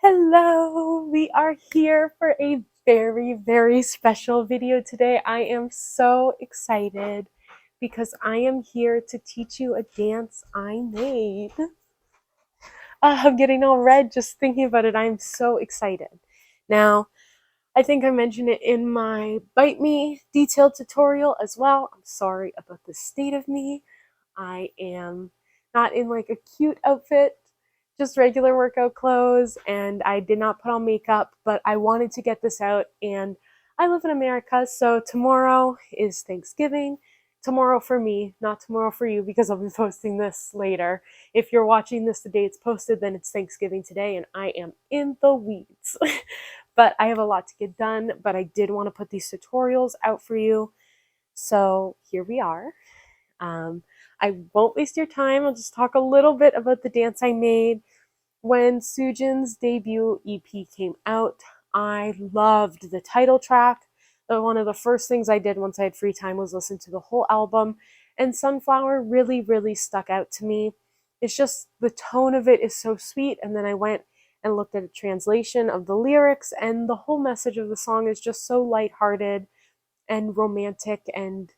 Hello, we are here for a very special video today. I am so excited because I am here to teach you a dance I made. I'm getting all red just thinking about it. I'm so excited. Now, I think I mentioned it in my Bite Me detailed tutorial as well. I'm sorry about the state of me. I am not in like a cute outfit, just regular workout clothes, and I did not put on makeup, but I wanted to get this out, and I live in America, so tomorrow is Thanksgiving. Tomorrow for me, not tomorrow for you, because I'll be posting this later. If you're watching this the day it's posted, then it's Thanksgiving today, and I am in the weeds. But I have a lot to get done, but I did want to put these tutorials out for you. So here we are. I won't waste your time. I'll just talk a little bit about the dance I made. When SOOJIN's debut EP came out, I loved the title track. One of the first things I did once I had free time was listen to the whole album, and Sunflower really stuck out to me. It's just the tone of it is so sweet, and then I went and looked at a translation of the lyrics, and the whole message of the song is just so lighthearted and romantic and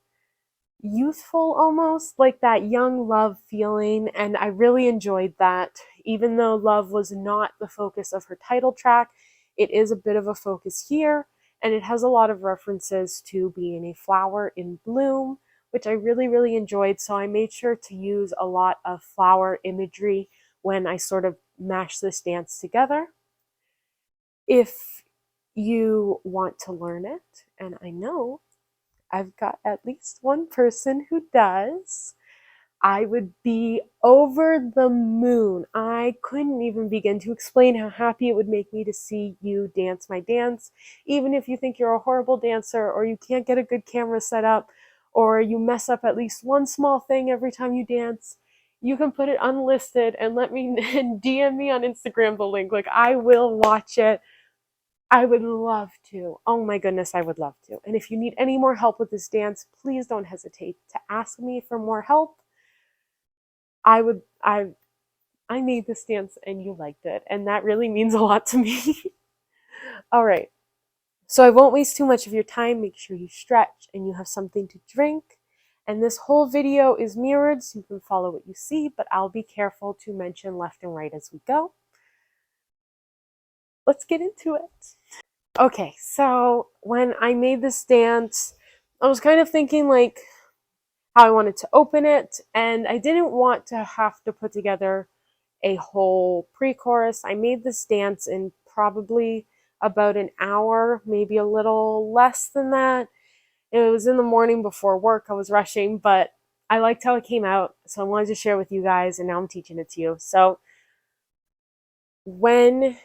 youthful, almost like that young love feeling, and I really enjoyed that. Even though love was not the focus of her title track, it is a bit of a focus here, and it has a lot of references to being a flower in bloom, which I really enjoyed. So I made sure to use a lot of flower imagery when I sort of mashed this dance together. If you want to learn it, and I know I've got at least one person who does, I would be over the moon. I couldn't even begin to explain how happy it would make me to see you dance my dance. Even if you think you're a horrible dancer, or you can't get a good camera set up, or you mess up at least one small thing every time you dance, you can put it unlisted and let me and DM me on Instagram the link. Like, I will watch it. I would love to. Oh my goodness, I would love to. And if you need any more help with this dance, please don't hesitate to ask me for more help. I made this dance and you liked it, and that really means a lot to me. All right. So I won't waste too much of your time. Make sure you stretch and you have something to drink. And this whole video is mirrored, so you can follow what you see, but I'll be careful to mention left and right as we go. Let's get into it. Okay, so when I made this dance, I was kind of thinking like how I wanted to open it, and I didn't want to have to put together a whole pre-chorus. I made this dance in probably about an hour, maybe a little less than that. It was in the morning before work. I was rushing, but I liked how it came out, so I wanted to share with you guys, and now I'm teaching it to you. So when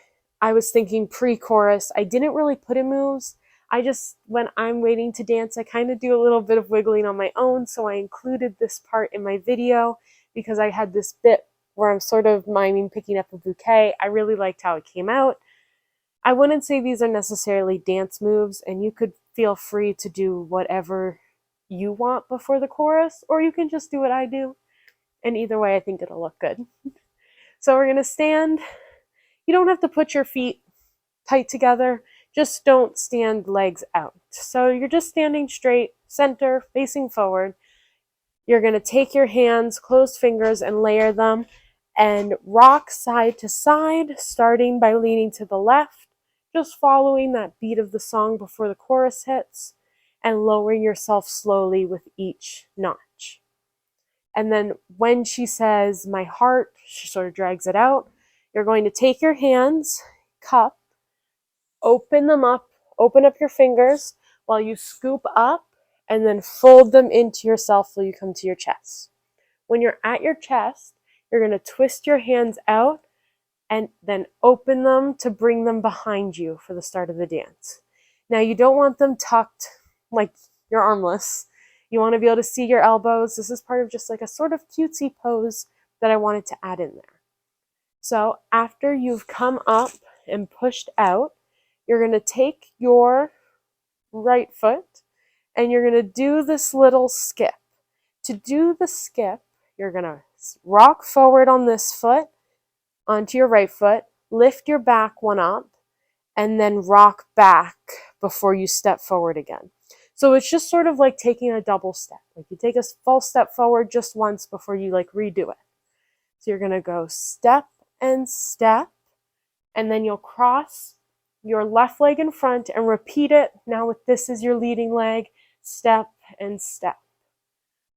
I was thinking pre-chorus, I didn't really put in moves. I just, when I'm waiting to dance, I kind of do a little bit of wiggling on my own, so I included this part in my video because I had this bit where I'm sort of miming picking up a bouquet. I really liked how it came out. I wouldn't say these are necessarily dance moves, and you could feel free to do whatever you want before the chorus, or you can just do what I do, and either way I think it'll look good. So we're going to stand. You don't have to put your feet tight together, just don't stand legs out. So you're just standing straight, center, facing forward. You're going to take your hands, closed fingers, and layer them and rock side to side, starting by leaning to the left, just following that beat of the song before the chorus hits, and lowering yourself slowly with each notch. And then when she says, "my heart," she sort of drags it out. You're going to take your hands, cup, open them up, open up your fingers while you scoop up, and then fold them into yourself till you come to your chest. When you're at your chest, you're going to twist your hands out and then open them to bring them behind you for the start of the dance. Now, you don't want them tucked like you're armless. You want to be able to see your elbows. This is part of just like a sort of cutesy pose that I wanted to add in there. So after you've come up and pushed out, you're going to take your right foot and you're going to do this little skip. To do the skip, you're going to rock forward on this foot onto your right foot, lift your back one up, and then rock back before you step forward again. So it's just sort of like taking a double step. Like you take a full step forward just once before you like redo it. So you're going to go step and step, and then you'll cross your left leg in front and repeat it. Now with this as your leading leg, step and step.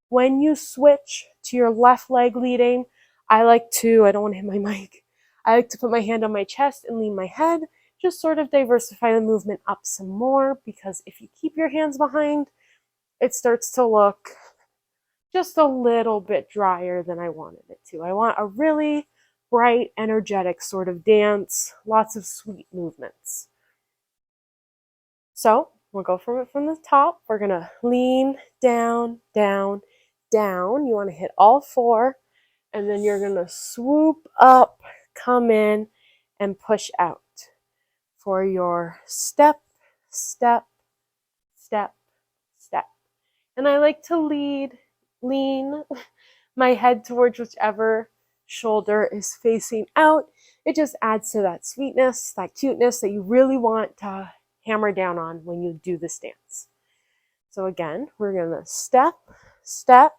When you switch to your left leg leading, I don't want to hit my mic. I like to put my hand on my chest and lean my head, just sort of diversify the movement up some more, because if you keep your hands behind, it starts to look just a little bit drier than I wanted it to. I want a really bright, energetic sort of dance, lots of sweet movements. So we'll go from the top. We're going to lean, down, down, down. You want to hit all four, and then you're going to swoop up, come in, and push out for your step, step, step, step. And I like to lean my head towards whichever shoulder is facing out. It just adds to that sweetness, that cuteness that you really want to hammer down on when you do this dance. So again, we're going to step, step,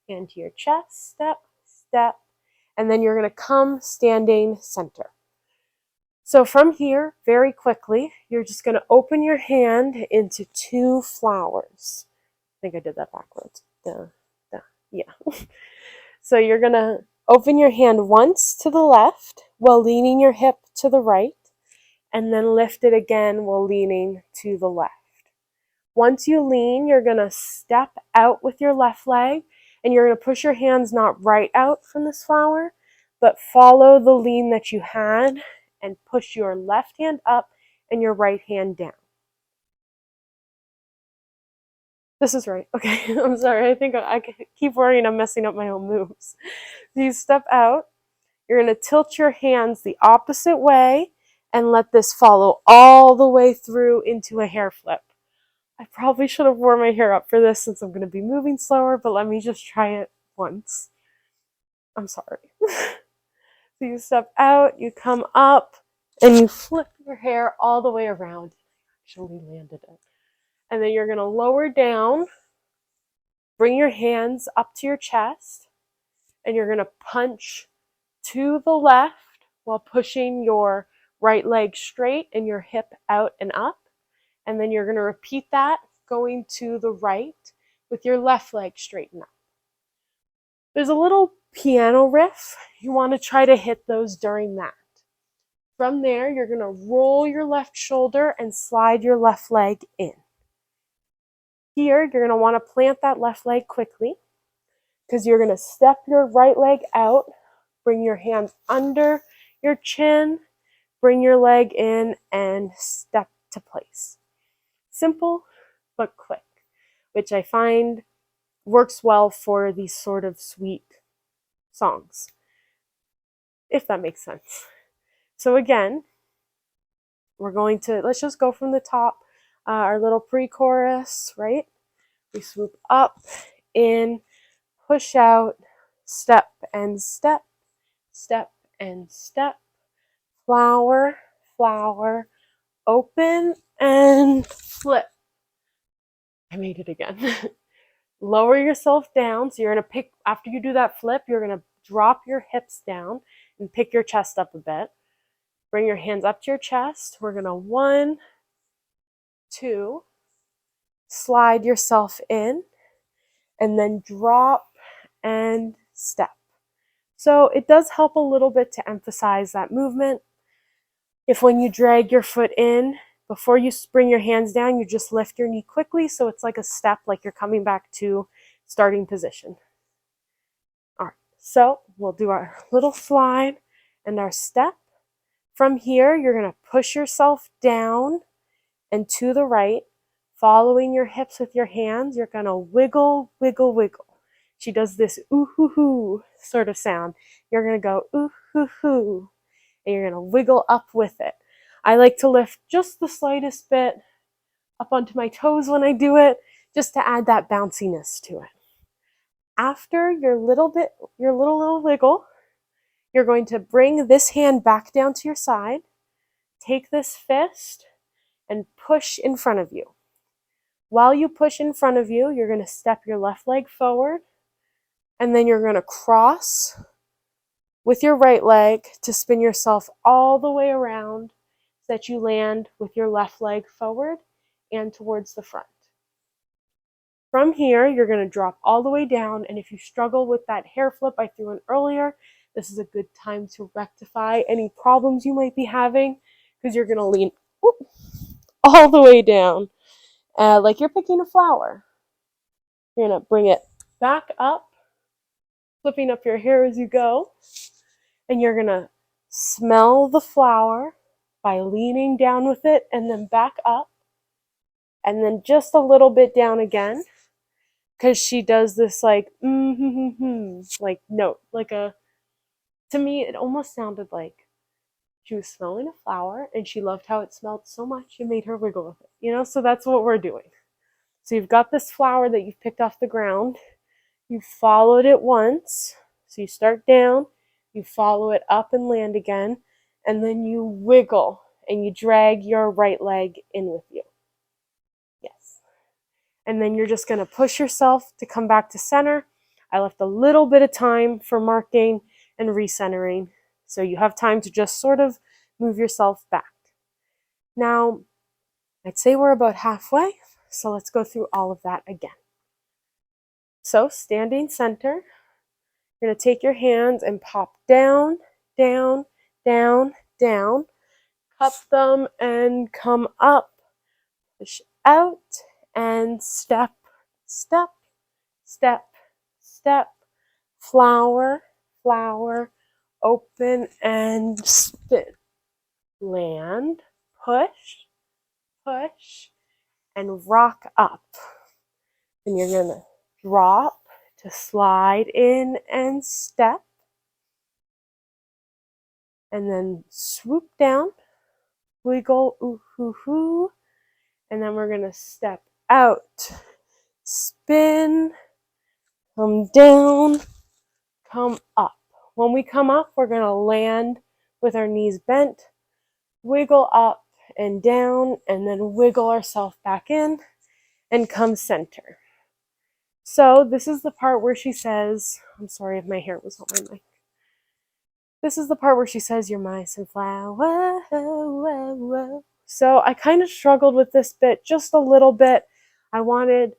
into your chest, step, step, and then you're going to come standing center. So from here, very quickly, you're just going to open your hand into two flowers. I think I did that backwards. Yeah. So you're going to open your hand once to the left while leaning your hip to the right, and then lift it again while leaning to the left. Once you lean, you're going to step out with your left leg, and you're going to push your hands not right out from this flower, but follow the lean that you had and push your left hand up and your right hand down. This is right. Okay, I'm sorry. I think I keep worrying I'm messing up my own moves. So you step out. You're going to tilt your hands the opposite way and let this follow all the way through into a hair flip. I probably should have worn my hair up for this since I'm going to be moving slower, but let me just try it once. I'm sorry. So you step out, you come up, and you flip your hair all the way around. I actually landed it. And then you're going to lower down, bring your hands up to your chest, and you're going to punch to the left while pushing your right leg straight and your hip out and up. And then you're going to repeat that going to the right with your left leg straight and up. There's a little piano riff. You want to try to hit those during that. From there, you're going to roll your left shoulder and slide your left leg in. Here, you're going to want to plant that left leg quickly, because you're going to step your right leg out, bring your hands under your chin, bring your leg in, and step to place. Simple, but quick, which I find works well for these sort of sweet songs, if that makes sense. So again, let's just go from the top, our little pre-chorus, right? We swoop up, in, push out, step and step, step and step, flower, flower, open and flip. I made it again. Lower yourself down. So you're going to pick, after you do that flip, you're going to drop your hips down and pick your chest up a bit. Bring your hands up to your chest. We're going to 1, 2, slide yourself in, and then drop and step. So it does help a little bit to emphasize that movement. If when you drag your foot in, before you bring your hands down, you just lift your knee quickly, so it's like a step, like you're coming back to starting position. All right, so we'll do our little slide and our step. From here, you're going to push yourself down and to the right, following your hips with your hands. You're going to wiggle, wiggle, wiggle. She does this ooh hoo hoo sort of sound. You're going to go ooh hoo hoo, and you're going to wiggle up with it. I like to lift just the slightest bit up onto my toes when I do it, just to add that bounciness to it. After your little wiggle, you're going to bring this hand back down to your side, take this fist, and push in front of you. While you push in front of you, you're going to step your left leg forward, and then you're going to cross with your right leg to spin yourself all the way around so that you land with your left leg forward and towards the front. From here, you're going to drop all the way down, and if you struggle with that hair flip I threw in earlier, this is a good time to rectify any problems you might be having, because you're going to lean all the way down like you're picking a flower. You're going to bring it back up, flipping up your hair as you go, and you're going to smell the flower by leaning down with it and then back up, and then just a little bit down again, because she does this like like note, like a, to me it almost sounded like she was smelling a flower and she loved how it smelled so much it made her wiggle with it, you know? So that's what we're doing. So you've got this flower that you've picked off the ground, you followed it once, so you start down, you follow it up and land again, and then you wiggle and you drag your right leg in with you. Yes. And then you're just going to push yourself to come back to center. I left a little bit of time for marking and recentering, so you have time to just sort of move yourself back. Now, I'd say we're about halfway, so let's go through all of that again. So, standing center, you're going to take your hands and pop down, down, down, down, cup them and come up, push out, and step, step, step, step, flower, flower, open and spin, land, push, push, and rock up. And you're going to drop to slide in and step, and then swoop down, wiggle, ooh, hoo, hoo, and then we're going to step out, spin, come down, come up. When we come up, we're going to land with our knees bent, wiggle up and down, and then wiggle ourselves back in and come center. So this is the part where she says, I'm sorry if my hair was on my mic. This is the part where she says, "You're my sunflower." So I kind of struggled with this bit just a little bit. I wanted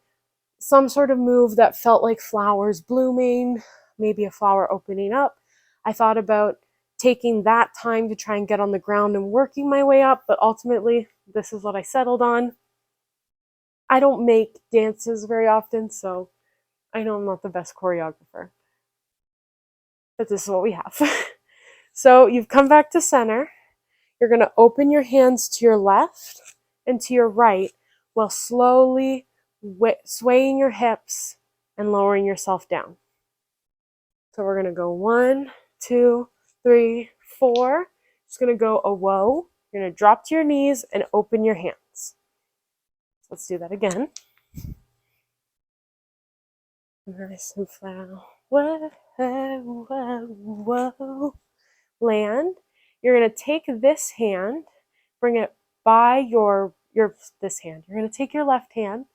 some sort of move that felt like flowers blooming, maybe a flower opening up. I thought about taking that time to try and get on the ground and working my way up, but ultimately this is what I settled on. I don't make dances very often, so I know I'm not the best choreographer, but this is what we have. So you've come back to center. You're going to open your hands to your left and to your right while slowly swaying your hips and lowering yourself down. So we're going to go 1, 2, 3, 4. Just going to go a whoa. You're going to drop to your knees and open your hands. Let's do that again. Nice and flower. Whoa, whoa, whoa. Land. You're going to take this hand, bring it by this hand. You're going to take your left hand,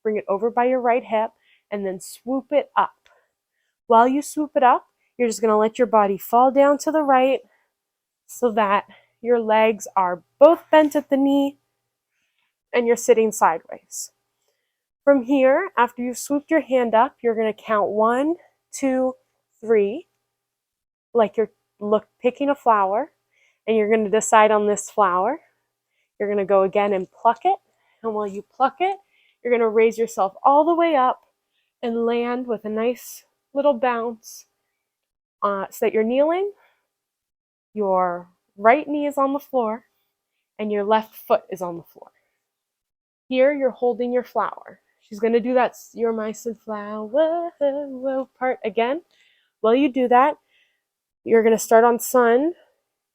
bring it over by your right hip, and then swoop it up. While you swoop it up, you're just going to let your body fall down to the right so that your legs are both bent at the knee and you're sitting sideways. From here, after you've swooped your hand up, you're going to count 1, 2, 3, like you're picking a flower, and you're going to decide on this flower. You're going to go again and pluck it, and while you pluck it, you're going to raise yourself all the way up and land with a nice little bounce so that you're kneeling, your right knee is on the floor, and your left foot is on the floor. Here, you're holding your flower. She's going to do that "You're my sunflower" part again. While you do that, you're going to start on sun.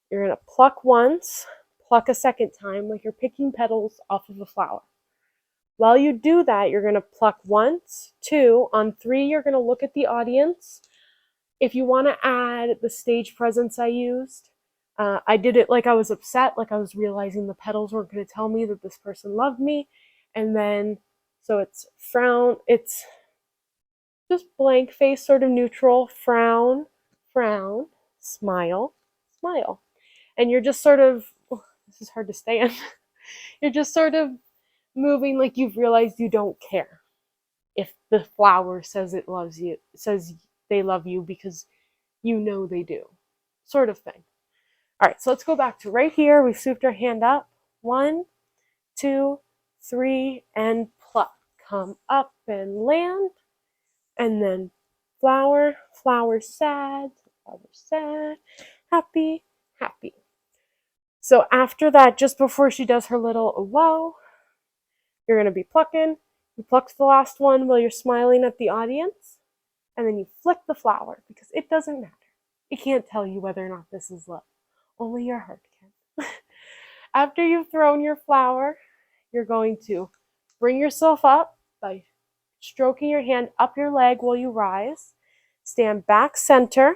You're going to pluck once, pluck a second time, like you're picking petals off of a flower. While you do that, you're going to pluck once, 2. On 3, you're going to look at the audience. If you want to add the stage presence I used, I did it like I was upset, like I was realizing the petals weren't going to tell me that this person loved me. And then, so it's frown, it's just blank face, sort of neutral, frown, frown, smile, smile. And you're just sort of, oh, this is hard to stay in. You're just sort of moving like you've realized you don't care if the flower says it loves you, says they love you because you know they do, sort of thing. All right, so let's go back to right here. We've swooped our hand up. 1, 2, 3, and pluck. Come up and land. And then flower, flower, sad, flower, sad, happy, happy. So after that, just before she does her little whoa, you're going to be plucking. You pluck the last one while you're smiling at the audience. And then you flick the flower because it doesn't matter. It can't tell you whether or not this is love. Only your heart can. After you've thrown your flower, you're going to bring yourself up by stroking your hand up your leg while you rise. Stand back center,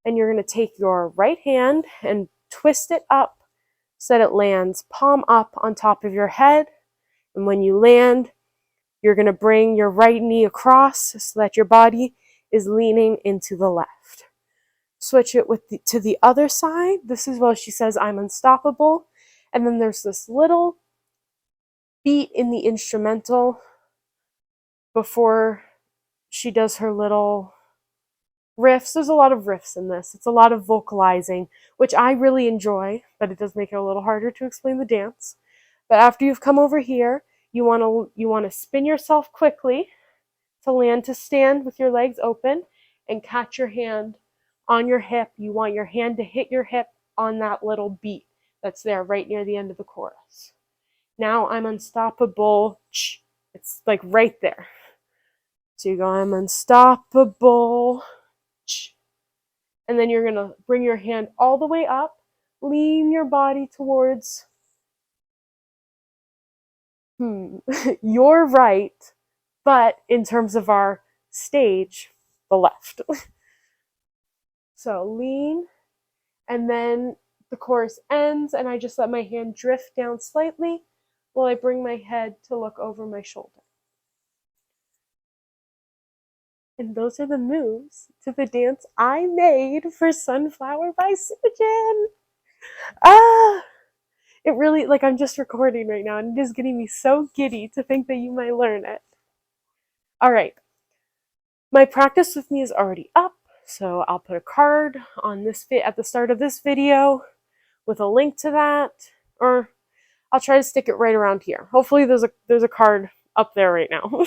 and you're going to take your right hand and twist it up so that it lands palm up on top of your head. And when you land, you're going to bring your right knee across so that your body is leaning into the left. Switch it to the other side. This is where she says, I'm unstoppable. And then there's this little beat in the instrumental before she does her little riffs. There's a lot of riffs in this. It's a lot of vocalizing, which I really enjoy, but it does make it a little harder to explain the dance. But after you've come over here, you want to spin yourself quickly to land to stand with your legs open and catch your hand on your hip. You want your hand to hit your hip on that little beat that's there right near the end of the chorus. Now I'm unstoppable. It's like right there. So you go, I'm unstoppable. And then you're going to bring your hand all the way up, lean your body towards your right, but in terms of our stage, the left. So lean, and then the chorus ends, and I just let my hand drift down slightly while I bring my head to look over my shoulder. And those are the moves to the dance I made for Sunflower by SOOJIN. It really, like, I'm just recording right now, and it is getting me so giddy to think that you might learn it. All right. My practice with me is already up, so I'll put a card on this at the start of this video with a link to that, or I'll try to stick it right around here. Hopefully there's a card up there right now.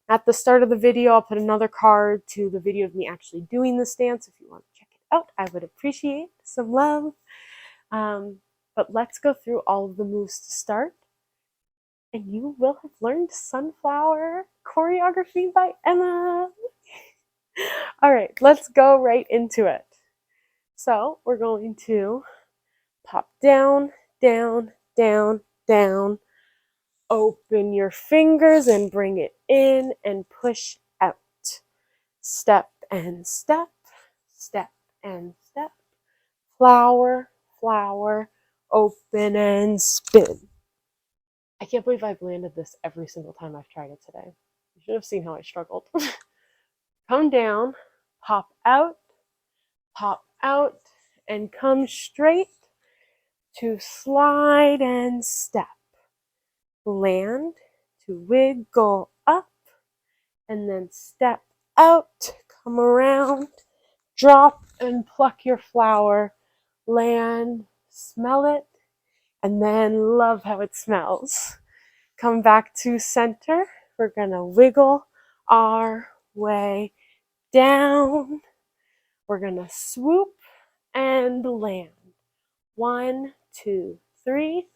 At the start of the video, I'll put another card to the video of me actually doing this dance. If you want to check it out, I would appreciate some love. But let's go through all of the moves to start. And you will have learned Sunflower choreography by Emma. All right, let's go right into it. So we're going to pop down, down, down, down. Open your fingers and bring it in and push out. Step and step, step and step. Flower, flower, open and spin. I can't believe I've landed this every single time I've tried it today. You should have seen how I struggled. Come down, pop out, and come straight to slide and step. Land to wiggle up, and then step out, come around, drop and pluck your flower, land, smell it, and then love how it smells. Come back to center. We're gonna wiggle our way down. We're gonna swoop and land. 1, 2, 3.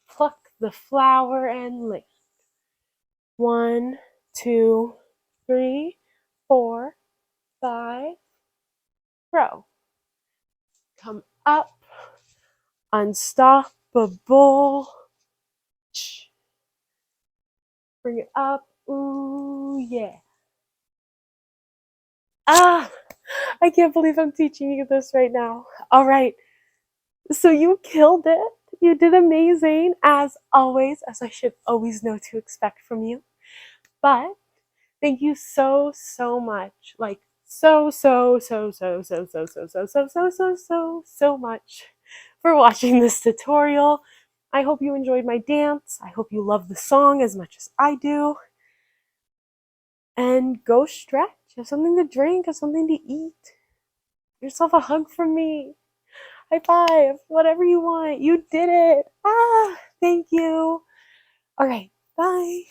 Pluck the flower and land. 1, 2, 3, 4, 5. Throw. Come up. Unstoppable. Bring it up. Ooh, yeah. Ah, I can't believe I'm teaching you this right now. All right. So you killed it. You did amazing, as always, as I should always know to expect from you. But thank you so, so much. Like, so much for watching this tutorial. I hope you enjoyed my dance. I hope you love the song as much as I do. And go stretch. Have something to drink, have something to eat. Give yourself a hug from me. High five. Whatever you want. You did it. Ah, thank you. All right. Bye.